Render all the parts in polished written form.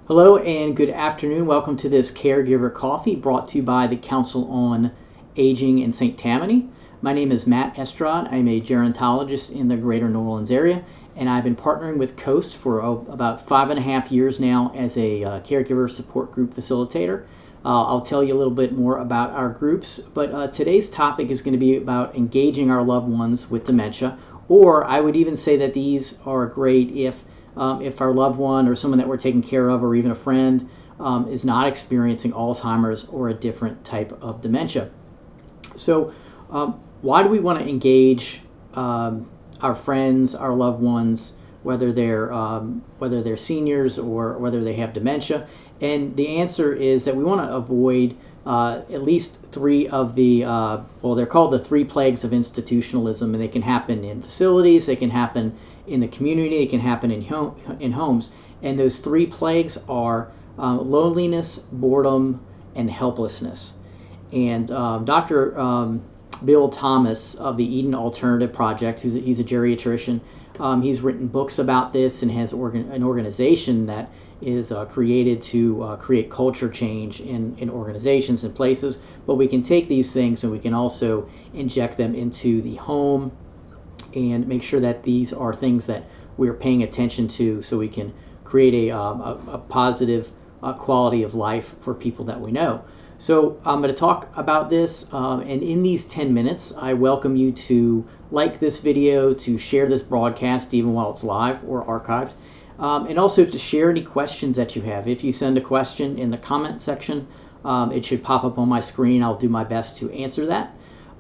Hello and good afternoon. Welcome to this Caregiver Coffee brought to you by the Council on Aging in St. Tammany. My name is Matt Estrad. I'm a gerontologist in the greater New Orleans area, and I've been partnering with COAST for about 5.5 years now as a caregiver support group facilitator. I'll tell you a little bit more about our groups, but today's topic is going to be about engaging our loved ones with dementia, or I would even say that these are great if our loved one or someone that we're taking care of or even a friend is not experiencing Alzheimer's or a different type of dementia. So why do we want to engage our friends, our loved ones, whether they're seniors or whether they have dementia? And the answer is that we want to avoid at least three of the, they're called the three plagues of institutionalism, and they can happen in facilities, they can happen in the community, it can happen in homes. And those three plagues are loneliness, boredom, and helplessness. And Dr. Bill Thomas of the Eden Alternative Project, he's a geriatrician, he's written books about this and has an organization that is created to create culture change in organizations and places. But we can take these things and we can also inject them into the home and make sure that these are things that we're paying attention to so we can create a positive quality of life for people that we know. So I'm going to talk about this, and in these 10 minutes, I welcome you to like this video, to share this broadcast even while it's live or archived, and also to share any questions that you have. If you send a question in the comment section, it should pop up on my screen. I'll do my best to answer that.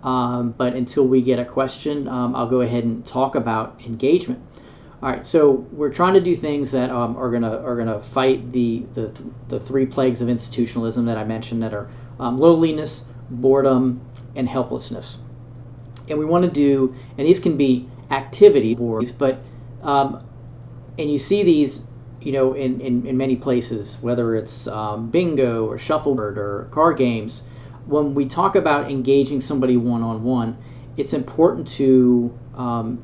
But until we get a question, I'll go ahead and talk about engagement. All right, so we're trying to do things that are gonna fight the three plagues of institutionalism that I mentioned, that are loneliness, boredom, and helplessness. And we want to do, and these can be activities, but and you see these, in many places, whether it's bingo or shuffleboard or card games. When we talk about engaging somebody one-on-one, it's important to,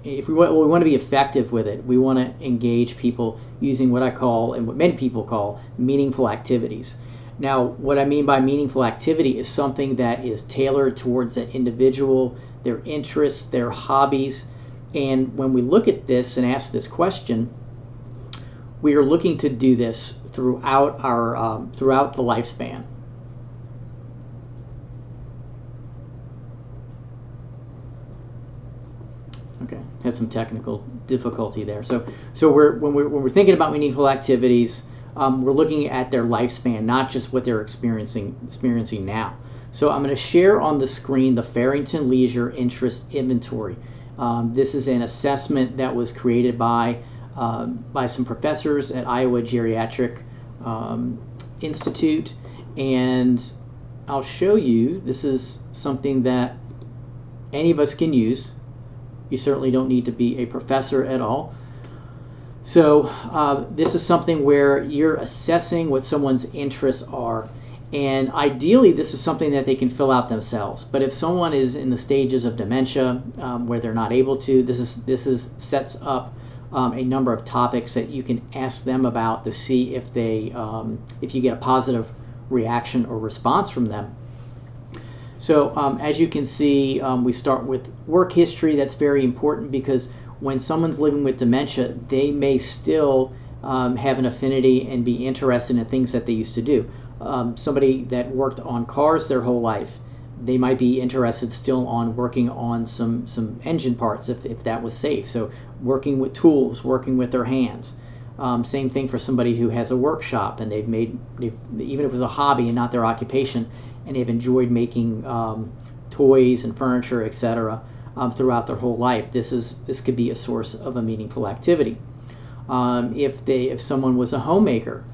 if we want to be effective with it, we want to engage people using what I call, and what many people call, meaningful activities. Now, what I mean by meaningful activity is something that is tailored towards that individual, their interests, their hobbies. And when we look at this and ask this question, we are looking to do this throughout the lifespan. Okay, had some technical difficulty there. So when we're thinking about meaningful activities, we're looking at their lifespan, not just what they're experiencing now. So I'm going to share on the screen the Farrington Leisure Interest Inventory. This is an assessment that was created by some professors at Iowa Geriatric Institute, and I'll show you. This is something that any of us can use. You certainly don't need to be a professor at all. So this is something where you're assessing what someone's interests are, and ideally this is something that they can fill out themselves. But if someone is in the stages of dementia where they're not able to, this sets up a number of topics that you can ask them about to see if you get a positive reaction or response from them. So as you can see, we start with work history. That's very important because when someone's living with dementia, they may still have an affinity and be interested in things that they used to do. Somebody that worked on cars their whole life, they might be interested still on working on some engine parts if that was safe. So working with tools, working with their hands. Same thing for somebody who has a workshop and even if it was a hobby and not their occupation, and they've enjoyed making toys and furniture, etc., throughout their whole life. This could be a source of a meaningful activity. If someone was a homemaker,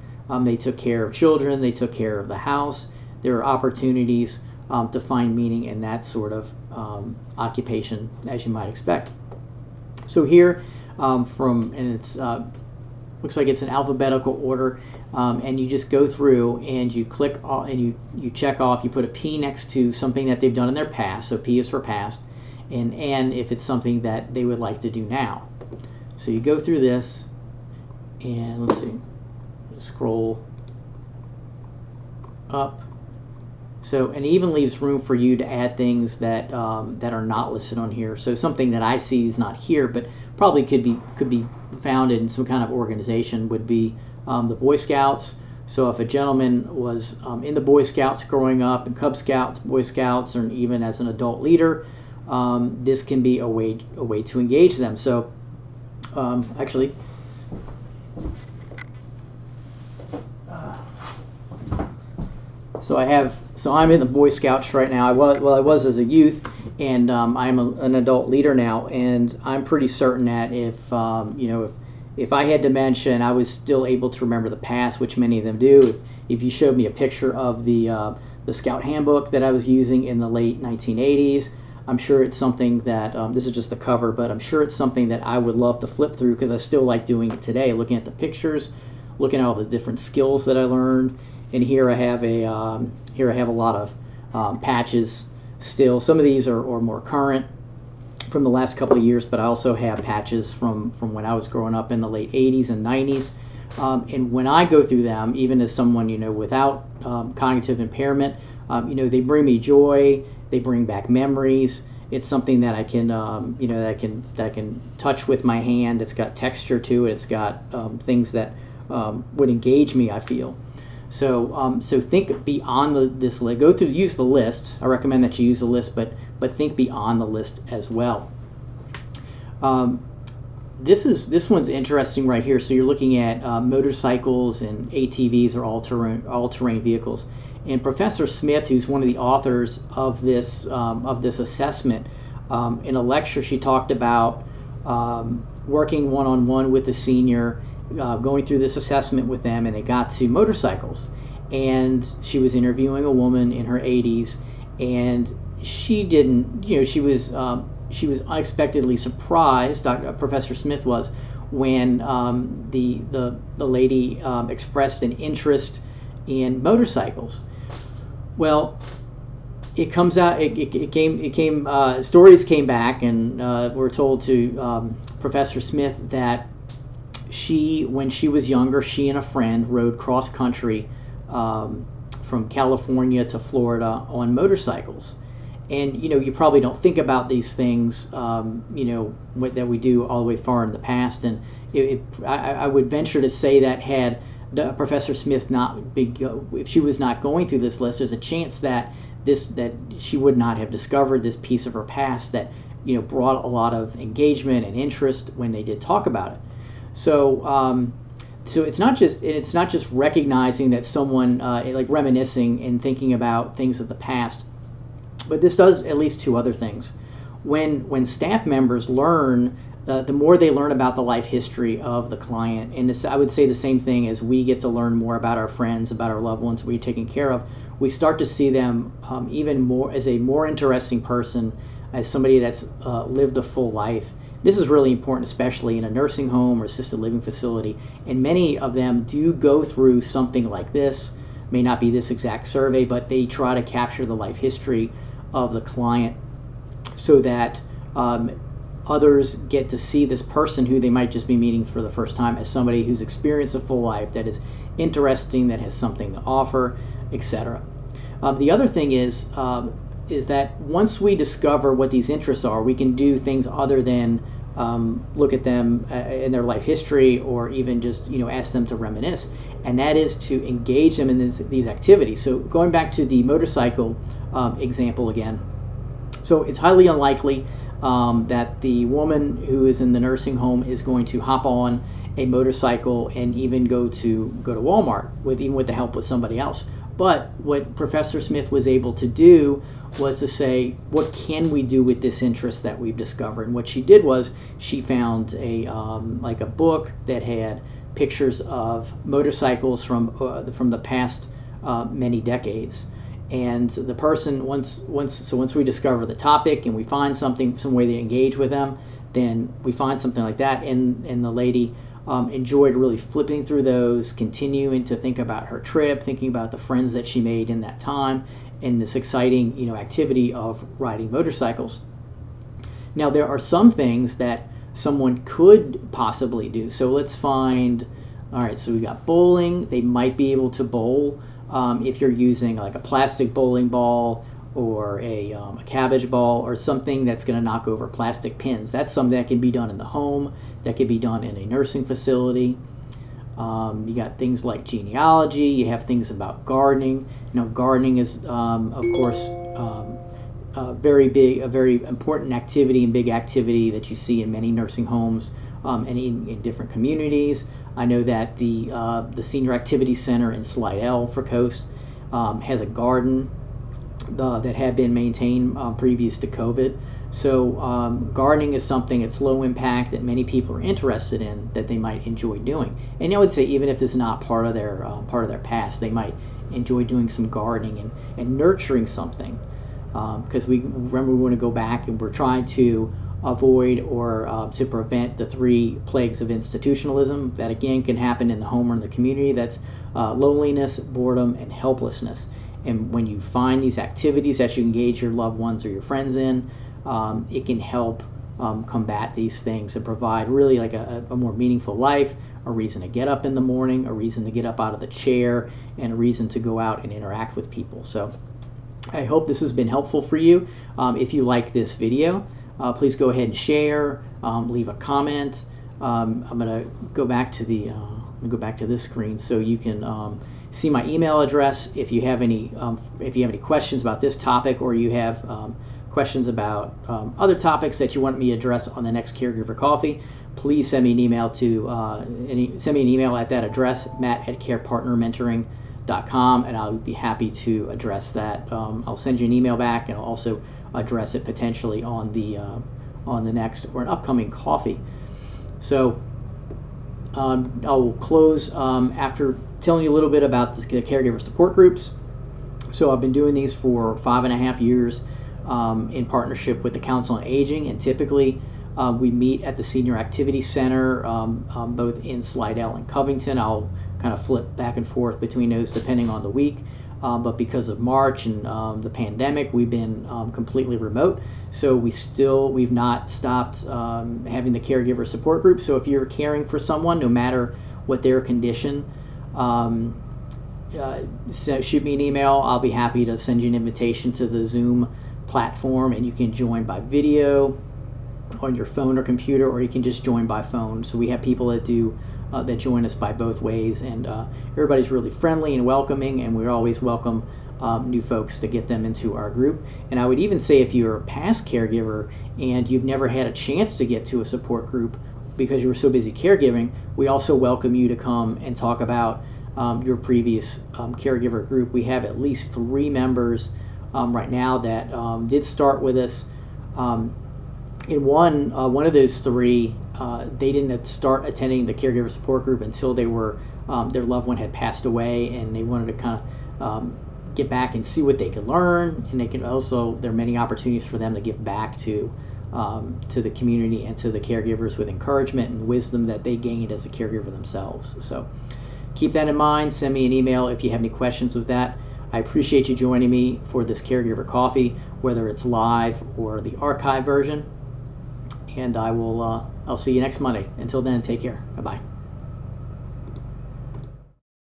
they took care of children, they took care of the house, there are opportunities to find meaning in that sort of occupation, as you might expect. So here, it's looks like it's an alphabetical order, and you just go through and you click and you check off. You put a P next to something that they've done in their past, so P is for past, and N if it's something that they would like to do now. So you go through this, and let's see, scroll up. So, and it even leaves room for you to add things that that are not listed on here. So something that I see is not here, but probably could be found in some kind of organization would be the Boy Scouts. So if a gentleman was in the Boy Scouts growing up, in Cub Scouts, Boy Scouts, or even as an adult leader, this can be a way to engage them. So actually. So I'm in the Boy Scouts right now. I was as a youth, and I'm an adult leader now, and I'm pretty certain that if I had dementia and I was still able to remember the past, which many of them do, if you showed me a picture of the Scout handbook that I was using in the late 1980s, I'm sure it's something that this is just the cover, but I'm sure it's something that I would love to flip through because I still like doing it today, looking at the pictures, looking at all the different skills that I learned. And here I have a lot of patches still. Some of these are more current from the last couple of years, but I also have patches from when I was growing up in the late 80s and 90s. And when I go through them, even as someone without cognitive impairment, they bring me joy. They bring back memories. It's something that I can that I can touch with my hand. It's got texture to it. It's got things that would engage me, I feel. So think beyond this list. Use the list. I recommend that you use the list, but think beyond the list as well. This one's interesting right here. So you're looking at motorcycles and ATVs or all-terrain vehicles. And Professor Smith, who's one of the authors of this assessment, in a lecture she talked about working one-on-one with a senior. Going through this assessment with them, and it got to motorcycles, and she was interviewing a woman in her 80s, and she didn't, she was unexpectedly surprised. Professor Smith was, when the lady expressed an interest in motorcycles. Well, it comes out. Stories came back, and we're told to Professor Smith that when she was younger, she and a friend rode cross country from California to Florida on motorcycles. And you probably don't think about these things that we do all the way far in the past. And I would venture to say that had Professor Smith if she was not going through this list, there's a chance that she would not have discovered this piece of her past that brought a lot of engagement and interest when they did talk about it. So it's not just recognizing that someone like reminiscing and thinking about things of the past, but this does at least two other things. When staff members learn, the more they learn about the life history of the client, and I would say the same thing as we get to learn more about our friends, about our loved ones we're taking care of, we start to see them even more as a more interesting person, as somebody that's lived a full life. This is really important, especially in a nursing home or assisted living facility. And many of them do go through something like this. May not be this exact survey, but they try to capture the life history of the client so that others get to see this person who they might just be meeting for the first time as somebody who's experienced a full life, that is interesting, that has something to offer, etc. The other thing is that once we discover what these interests are, we can do things other than look at them in their life history, or even just ask them to reminisce, and that is to engage them in these activities. So going back to the motorcycle example again, so it's highly unlikely that the woman who is in the nursing home is going to hop on a motorcycle and even go to Walmart with the help with somebody else. But what Professor Smith was able to do was to say, what can we do with this interest that we've discovered? And what she did was she found a book that had pictures of motorcycles from the past many decades. And the person, once we discover the topic and we find some way to engage with them, then we find something like that. And the lady enjoyed really flipping through those, continuing to think about her trip, thinking about the friends that she made in that time, and this exciting activity of riding motorcycles. Now there are some things that someone could possibly do. So let's find, all right, so we got bowling. They might be able to bowl. if you're using like a plastic bowling ball or a cabbage ball or something that's going to knock over plastic pins. That's something that can be done in the home, that can be done in a nursing facility. You got things like genealogy, you have things about gardening. Gardening is, of course, a very important activity and big activity that you see in many nursing homes and in different communities. I know that the Senior Activity Center in Slidell for Coast has a garden that had been maintained previous to COVID. So gardening is something that's low impact that many people are interested in, that they might enjoy doing. And I would say even if it's not part of their past, they might enjoy doing some gardening and nurturing something. Because we want to go back and we're trying to avoid or to prevent the 3 plagues of institutionalism that again can happen in the home or in the community. That's loneliness, boredom, and helplessness. And when you find these activities that you engage your loved ones or your friends in, it can help combat these things and provide really like a more meaningful life, a reason to get up in the morning, a reason to get up out of the chair, and a reason to go out and interact with people. So I hope this has been helpful for you. If you like this video, please go ahead and share, leave a comment. I'm going to go back to this screen so you can see my email address if you have any questions about this topic, or you have questions about other topics that you want me to address on the next Caregiver Coffee. Please send me an email at that address, matt@carepartnermentoring.com, and I'll be happy to address that. I'll send you an email back, and I'll also address it potentially on the next or an upcoming coffee. So I'll close after telling you a little bit about the caregiver support groups. So I've been doing these for 5.5 years in partnership with the Council on Aging, and typically we meet at the Senior Activity Center, both in Slidell and Covington. I'll kind of flip back and forth between those depending on the week. But because of March and the pandemic, we've been completely remote. So we've not stopped having the caregiver support group. So if you're caring for someone, no matter what their condition, shoot me an email. I'll be happy to send you an invitation to the Zoom platform, and you can join by video on your phone or computer, or you can just join by phone. So we have people that join us by both ways, and everybody's really friendly and welcoming, and we always welcome new folks to get them into our group. And I would even say if you're a past caregiver and you've never had a chance to get to a support group because you were so busy caregiving, we also welcome you to come and talk about your previous caregiver group. We have at least 3 members right now that did start with us. In one of those 3, they didn't start attending the caregiver support group until they were their loved one had passed away, and they wanted to kind of get back and see what they could learn, and they can also, there are many opportunities for them to give back to the community and to the caregivers with encouragement and wisdom that they gained as a caregiver themselves. So keep that in mind. Send me an email if you have any questions with that. I appreciate you joining me for this Caregiver Coffee, whether it's live or the archive version. And I'll see you next Monday. Until then, take care. Bye-bye.